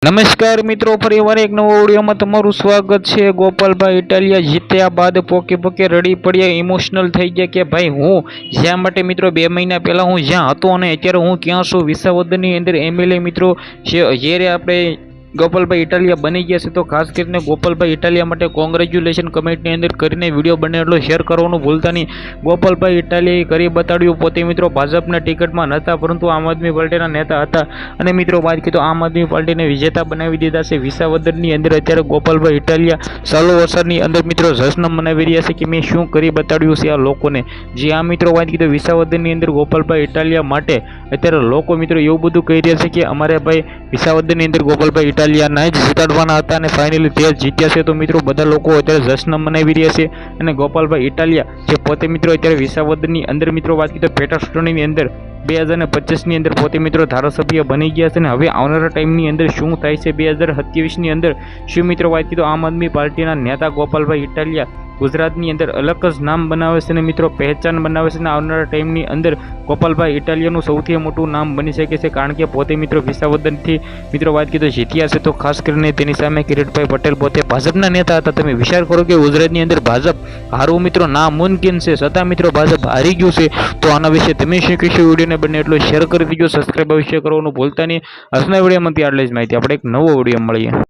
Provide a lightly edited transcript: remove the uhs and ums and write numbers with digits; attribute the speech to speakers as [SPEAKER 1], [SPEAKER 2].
[SPEAKER 1] નમસ્કાર મિત્રો, ફરીવાર એક નવો વિડીયોમાં તમારું સ્વાગત છે। ગોપાલભાઈ ઇટાલિયા જીત્યા બાદ પોકે પોકે રડી પડ્યા, ઇમોશનલ થઈ ગયા કે ભાઈ હું જ્યાં માટે મિત્રો 2 મહિના પહેલાં હું જ્યાં હતો અને અત્યારે હું ક્યાં છું। વિસાવદરની અંદર એમએલએ મિત્રો જ્યારે આપણે ગોપાલભાઈ ઇટાલિયા બની ગયા છે, તો ખાસ કરીને ગોપાલભાઈ ઇટાલિયા માટે કોંગ્રેચ્યુલેશન કમેન્ટની અંદર કરીને વિડીયો બને એટલો શેર કરવાનું ભૂલતા નહીં। ગોપાલભાઈ ઇટાલિયાએ કરી બતાડ્યું, પોતે મિત્રો ભાજપના ટિકિટમાં નહોતા પરંતુ આમ આદમી પાર્ટીના નેતા હતા અને મિત્રો વાત કીધું આમ આદમી પાર્ટીને વિજેતા બનાવી દીધા છે। વિસાવદરની અંદર અત્યારે ગોપાલભાઈ ઇટાલિયા ચાલુ વરસાદની અંદર મિત્રો જશ્ન મનાવી રહ્યા છે કે મેં શું કરી બતાડ્યું છે આ લોકોને। જે આ મિત્રો વાત કીધું વિસાવદરની અંદર ગોપાલભાઈ ઇટાલિયા માટે અત્યારે લોકો મિત્રો એવું બધું કહી રહ્યા છે કે અમારે ભાઈ વિસાવદરની અંદર ગોપાલભાઈ ઇટાલિયાના જ જીતાડવાના હતા અને ફાઇનલી તે જીત્યા છે। તો મિત્રો બધા લોકો અત્યારે જશ્ન મનાવી રહ્યા છે અને ગોપાલભાઈ ઇટાલિયા જે પોતે મિત્રો અત્યારે વિસાવદરની અંદર મિત્રો વાત કીધું પેટા ચૂંટણીની અંદર 2025ની અંદર પોતે મિત્રો ધારાસભ્ય બની ગયા છે અને હવે આવનારા ટાઈમની અંદર શું થાય છે 2027ની અંદર શું મિત્રો વાત કીધું આમ આદમી પાર્ટીના નેતા ગોપાલભાઈ ઇટાલિયા ગુજરાતની અંદર અલગ જ નામ બનાવે છે અને મિત્રો પહેચાન બનાવે છે અને આવનારા ટાઈમની અંદર ગોપાલભાઈ ઇટાલિયાનું સૌથી મોટું નામ બની શકે છે, કારણ કે પોતે મિત્રો વિસાવદનથી મિત્રો વાત કીધું જીત્યા છે। તો ખાસ કરીને તેની સામે કિરીટભાઈ પટેલ પોતે ભાજપના નેતા હતા। તમે વિચાર કરો કે ગુજરાતની અંદર ભાજપ હારવું મિત્રો નામુમકિન છે, છતાં મિત્રો ભાજપ હારી ગયું છે। તો આના વિશે તમે શું કહેશો? વિડીયોને બને એટલો શેર કરી દીજો, સબસ્ક્રાઈબ અવશ્ય કરવાનું ભૂલતા નહીં। આજના વિડીયોમાંથી આટલી જ માહિતી, આપણે એક નવો વિડીયો મળીએ।